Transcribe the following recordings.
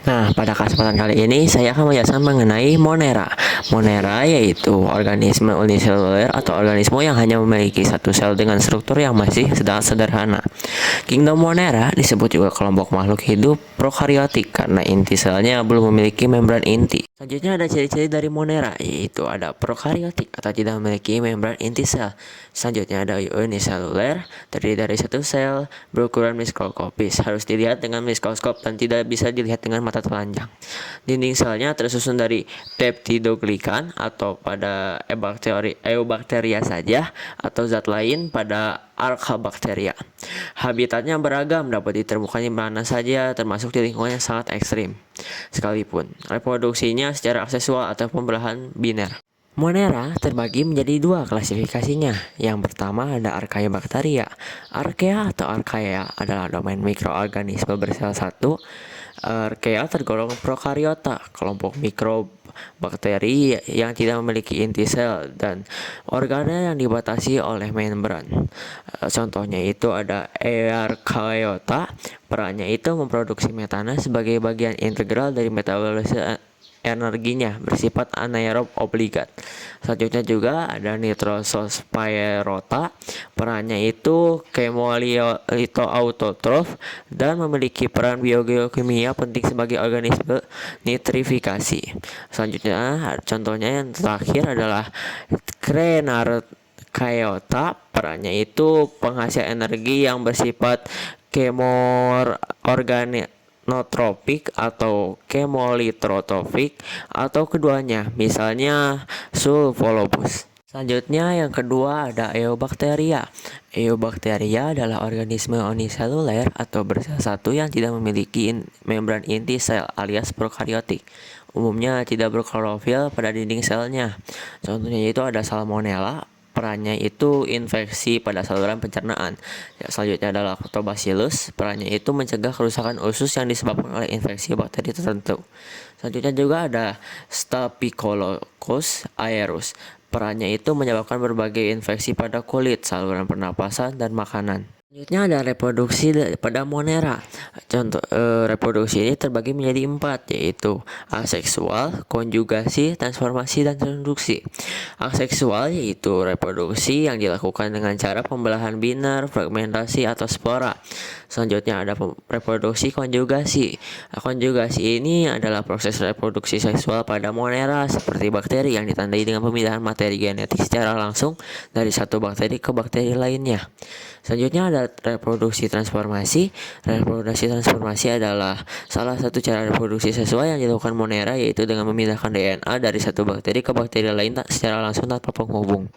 Nah, pada kesempatan kali ini saya akan menjelaskan mengenai Monera. Monera yaitu organisme uniseluler atau organisme yang hanya memiliki satu sel dengan struktur yang masih sedang sederhana. Kingdom Monera disebut juga kelompok makhluk hidup prokariotik karena inti selnya belum memiliki membran inti. Selanjutnya ada ciri-ciri dari Monera, yaitu ada prokariotik atau tidak memiliki membran inti sel. Selanjutnya ada uniseluler, terdiri dari satu sel, berukuran mikroskopis, harus dilihat dengan mikroskop dan tidak bisa dilihat dengan mata telanjang. Dinding selnya tersusun dari peptidoglikan atau pada eubakteria saja atau zat lain pada Archaebacteria. Habitatnya beragam, dapat ditemukan di mana saja termasuk di lingkungan yang sangat ekstrim. Sekalipun reproduksinya secara aksesual atau pembelahan biner. Monera terbagi menjadi dua klasifikasinya. Yang pertama ada Archaeobacteria. Archaea atau Archaea adalah domain mikroorganisme bersel satu. Archaea tergolong prokariota, kelompok mikrobakteri yang tidak memiliki inti sel dan organel yang dibatasi oleh membran. Contohnya itu ada Eukaryota, perannya itu memproduksi metana sebagai bagian integral dari metabolisme energinya, bersifat anaerob obligat. Selanjutnya juga ada Nitrosospirota, perannya itu chemolito-autotrof dan memiliki peran biogeokimia penting sebagai organisme nitrifikasi. Selanjutnya contohnya yang terakhir adalah Crenarchaeota, perannya itu penghasil energi yang bersifat chemorganotropik atau chemolitrotropik atau keduanya, misalnya sulfolobus. Selanjutnya yang kedua ada Eubacteria. Eubacteria adalah organisme uniseluler atau bersel satu yang tidak memiliki membran inti sel alias prokariotik. Umumnya tidak berklorofil pada dinding selnya. Contohnya itu ada Salmonella, perannya itu infeksi pada saluran pencernaan. Selanjutnya adalah Lactobacillus, perannya itu mencegah kerusakan usus yang disebabkan oleh infeksi bakteri tertentu. Selanjutnya juga ada Staphylococcus aureus, perannya itu menyebabkan berbagai infeksi pada kulit, saluran pernapasan, dan makanan. Selanjutnya ada reproduksi pada Monera. Contoh reproduksi ini terbagi menjadi 4, yaitu aseksual, konjugasi, transformasi, dan transduksi. Aseksual yaitu reproduksi yang dilakukan dengan cara pembelahan biner, fragmentasi, atau spora. Selanjutnya ada reproduksi konjugasi. Konjugasi ini adalah proses reproduksi seksual pada Monera seperti bakteri yang ditandai dengan pemindahan materi genetik secara langsung dari satu bakteri ke bakteri lainnya. Selanjutnya ada reproduksi transformasi. Reproduksi transformasi adalah salah satu cara reproduksi seksual yang dilakukan Monera, yaitu dengan memindahkan DNA dari satu bakteri ke bakteri lain secara langsung tanpa penghubung.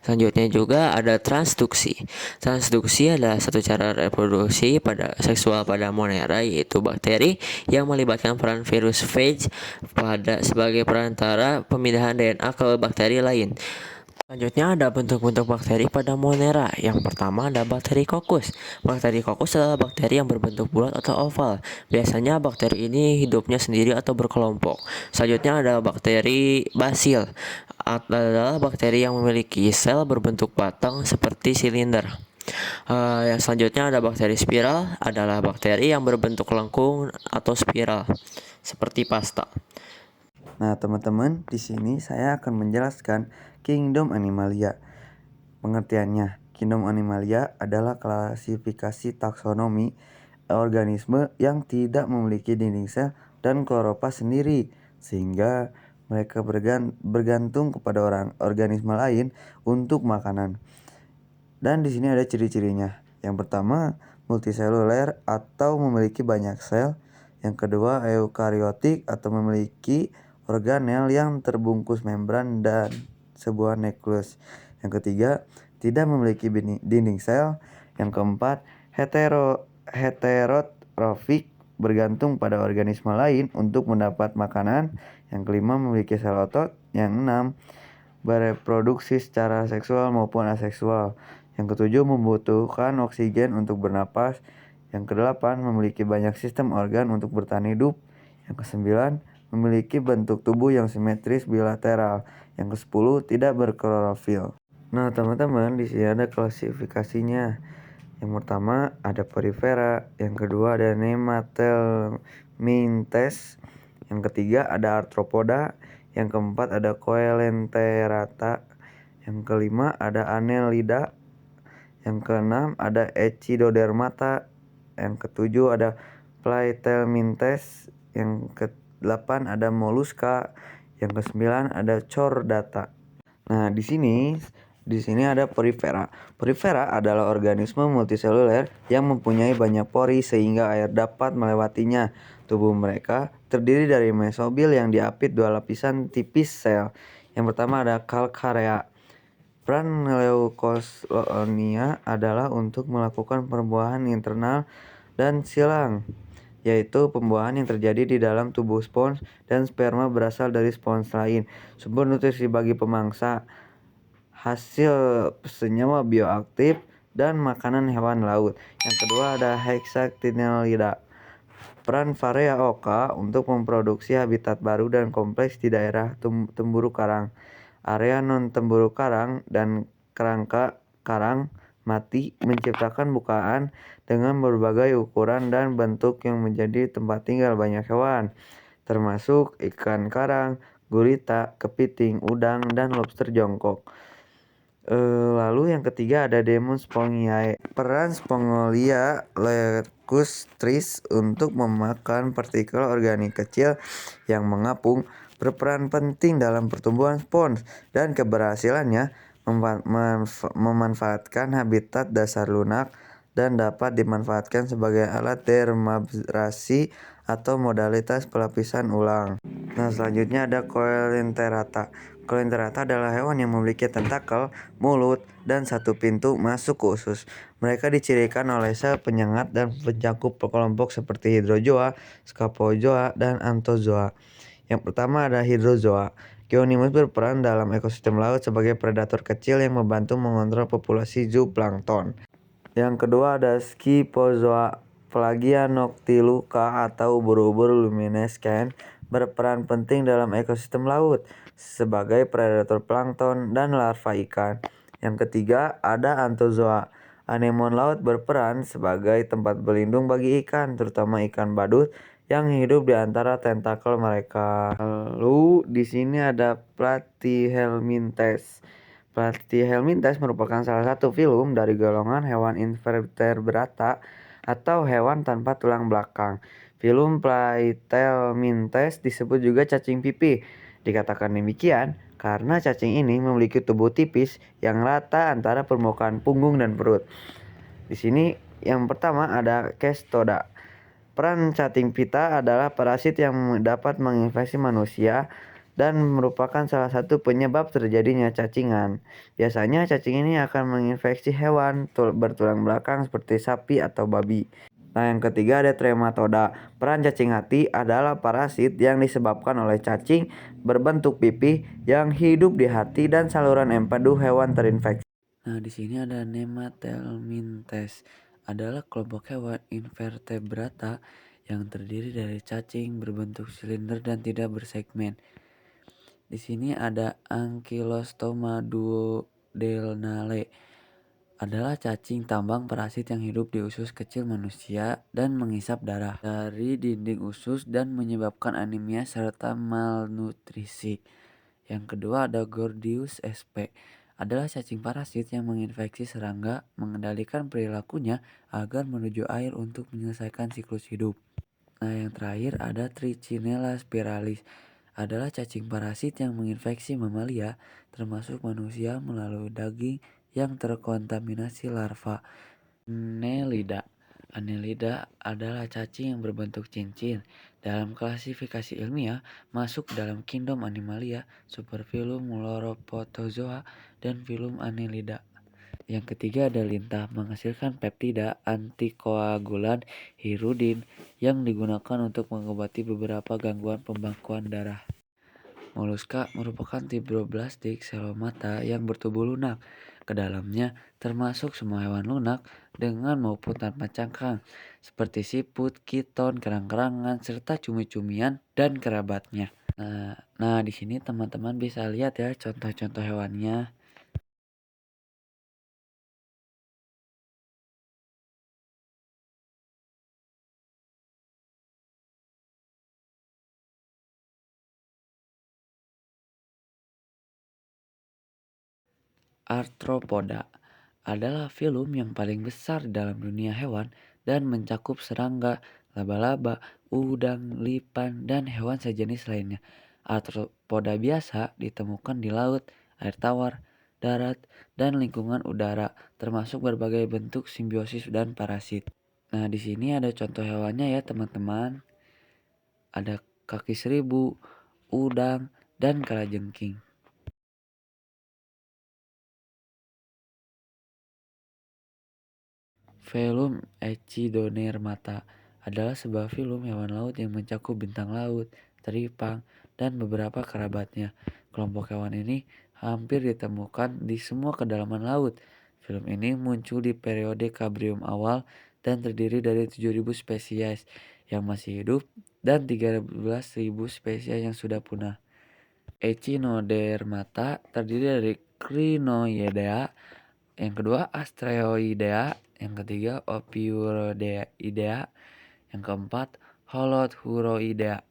Selanjutnya juga ada transduksi. Transduksi adalah satu cara reproduksi pada seksual pada Monera, yaitu bakteri yang melibatkan peran virus phage sebagai perantara pemindahan DNA ke bakteri lain. Selanjutnya ada bentuk-bentuk bakteri pada Monera. Yang pertama ada bakteri kokus. Bakteri kokus adalah bakteri yang berbentuk bulat atau oval. Biasanya bakteri ini hidupnya sendiri atau berkelompok. Selanjutnya ada bakteri basil. Adalah bakteri yang memiliki sel berbentuk batang seperti silinder. Yang selanjutnya ada bakteri spiral. Adalah bakteri yang berbentuk lengkung atau spiral seperti pasta. Nah, teman-teman, di sini saya akan menjelaskan Kingdom Animalia. Pengertiannya, Kingdom Animalia adalah klasifikasi taksonomi organisme yang tidak memiliki dinding sel dan kloroplas sendiri, sehingga mereka bergantung kepada organisme lain untuk makanan. Dan di sini ada ciri-cirinya. Yang pertama, multiseluler atau memiliki banyak sel. Yang kedua, eukariotik atau memiliki organel yang terbungkus membran dan sebuah nukleus. Yang ketiga, tidak memiliki dinding sel. Yang keempat, heterotrofik, bergantung pada organisme lain untuk mendapat makanan. Yang kelima, memiliki sel otot. Yang enam, bereproduksi secara seksual maupun aseksual. Yang ketujuh, membutuhkan oksigen untuk bernapas. Yang kedelapan, memiliki banyak sistem organ untuk bertahan hidup. Yang kesembilan, memiliki bentuk tubuh yang simetris bilateral. Yang kesepuluh, tidak berklorofil. Nah, teman-teman, di sini ada klasifikasinya. Yang pertama ada Porifera, yang kedua ada Nemathelminthes, yang ketiga ada Arthropoda, yang keempat ada Coelenterata, yang kelima ada Annelida, yang keenam ada Echidodermata, yang ketujuh ada Platyhelminthes, yang kedelapan ada Mollusca, yang kesembilan ada Chordata. Nah, di sini ada porifera. Porifera adalah organisme multiseluler yang mempunyai banyak pori sehingga air dapat melewatinya. Tubuh mereka terdiri dari mesobil yang diapit dua lapisan tipis sel. Yang pertama ada calcarea. Peran Leukosloonia adalah untuk melakukan pembuahan internal dan silang, yaitu pembuahan yang terjadi di dalam tubuh spons dan sperma berasal dari spons lain. Sumber nutrisi bagi pemangsa, hasil senyawa bioaktif, dan makanan hewan laut. Yang kedua ada Hexactinellida. Peran Pharea oca untuk memproduksi habitat baru dan kompleks di daerah terumbu karang, area non-terumbu karang, dan kerangka karang mati, menciptakan bukaan dengan berbagai ukuran dan bentuk yang menjadi tempat tinggal banyak hewan, termasuk ikan karang, gurita, kepiting, udang, dan lobster jongkok. Lalu yang ketiga ada Demon Spongiae. Peran Spongolia lacustris untuk memakan partikel organik kecil yang mengapung berperan penting dalam pertumbuhan spons dan keberhasilannya memanfaatkan habitat dasar lunak dan dapat dimanfaatkan sebagai alat dermabrasi atau modalitas pelapisan ulang. Nah, selanjutnya ada Coelenterata. Coelenterata adalah hewan yang memiliki tentakel, mulut, dan satu pintu masuk ke usus. Mereka dicirikan oleh sel penyengat dan pencangkup kelompok seperti hydrozoa, scapozoa, dan anthozoa. Yang pertama ada hydrozoa. Chionimus berperan dalam ekosistem laut sebagai predator kecil yang membantu mengontrol populasi zooplankton. Yang kedua ada Scyphozoa. Pelagia noctiluca atau ubur-ubur luminescens berperan penting dalam ekosistem laut sebagai predator plankton dan larva ikan. Yang ketiga ada Anthozoa. Anemon laut berperan sebagai tempat berlindung bagi ikan, terutama ikan badut yang hidup di antara tentakel mereka. Lalu di sini ada Platyhelminthes. Platyhelminthes merupakan salah satu filum dari golongan hewan invertebrata atau hewan tanpa tulang belakang. Filum Platyhelminthes disebut juga cacing pipih. Dikatakan demikian karena cacing ini memiliki tubuh tipis yang rata antara permukaan punggung dan perut. Di sini yang pertama ada Cestoda. Peran cacing pita adalah parasit yang dapat menginfeksi manusia dan merupakan salah satu penyebab terjadinya cacingan. Biasanya cacing ini akan menginfeksi hewan bertulang belakang seperti sapi atau babi. Nah, yang ketiga ada Trematoda. Peran cacing hati adalah parasit yang disebabkan oleh cacing berbentuk pipih yang hidup di hati dan saluran empedu hewan terinfeksi. Nah, di sini ada Nemathelminthes. Adalah kelompok hewan invertebrata yang terdiri dari cacing berbentuk silinder dan tidak bersegmen. Di sini ada Ankylostoma duodenale. Adalah cacing tambang parasit yang hidup di usus kecil manusia dan menghisap darah dari dinding usus dan menyebabkan anemia serta malnutrisi. Yang kedua ada Gordius sp. Adalah cacing parasit yang menginfeksi serangga, mengendalikan perilakunya agar menuju air untuk menyelesaikan siklus hidup. Nah, yang terakhir ada Trichinella spiralis. Adalah cacing parasit yang menginfeksi mamalia, termasuk manusia melalui daging yang terkontaminasi larva. Annelida. Annelida adalah cacing yang berbentuk cincin. Dalam klasifikasi ilmiah, masuk dalam kingdom Animalia, superfilum Loropotozoa, dan filum Annelida. Yang ketiga ada lintah, menghasilkan peptida antikoagulan hirudin yang digunakan untuk mengobati beberapa gangguan pembekuan darah. Moluska merupakan fibroblastik selomata yang bertubuh lunak. Ke dalamnya termasuk semua hewan lunak dengan maupun tanpa cangkang, seperti siput, kiton, kerang-kerangan, serta cumi-cumian dan kerabatnya. Nah, di sini teman-teman bisa lihat ya contoh-contoh hewannya. Arthropoda adalah filum yang paling besar dalam dunia hewan dan mencakup serangga, laba-laba, udang, lipan, dan hewan sejenis lainnya. Arthropoda biasa ditemukan di laut, air tawar, darat, dan lingkungan udara, termasuk berbagai bentuk simbiosis dan parasit. Nah, di sini ada contoh hewannya ya, teman-teman. Ada kaki seribu, udang, dan kalajengking. Velum Echinodermata adalah sebuah filum hewan laut yang mencakup bintang laut, teripang, dan beberapa kerabatnya. Kelompok hewan ini hampir ditemukan di semua kedalaman laut. Film ini muncul di periode Kambrium awal dan terdiri dari 7.000 spesies yang masih hidup dan 13.000 spesies yang sudah punah. Echinodermata terdiri dari Crinoidea, yang kedua Asteroidea, yang ketiga Ophiuroidea, yang keempat Holothuriidea.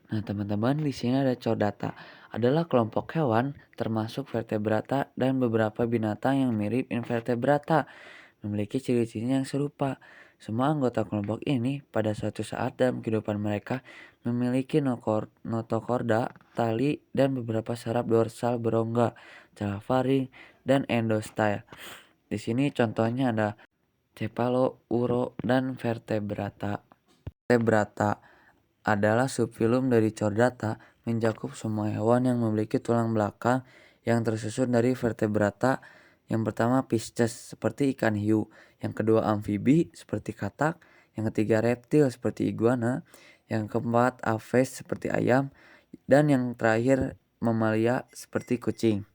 Nah, teman-teman, di sini ada chordata. Adalah kelompok hewan termasuk vertebrata dan beberapa binatang yang mirip invertebrata, memiliki ciri-ciri yang serupa. Semua anggota kelompok ini pada suatu saat dalam kehidupan mereka memiliki notokorda, tali, dan beberapa saraf dorsal berongga, celah faring, dan endostyle. Di sini contohnya ada cepalo, uro, dan vertebrata. Vertebrata adalah subfilum dari chordata, mencakup semua hewan yang memiliki tulang belakang yang tersusun dari vertebrata. Yang pertama Pisces seperti ikan hiu, yang kedua amfibi seperti katak, yang ketiga reptil seperti iguana, yang keempat aves seperti ayam, dan yang terakhir mamalia seperti kucing.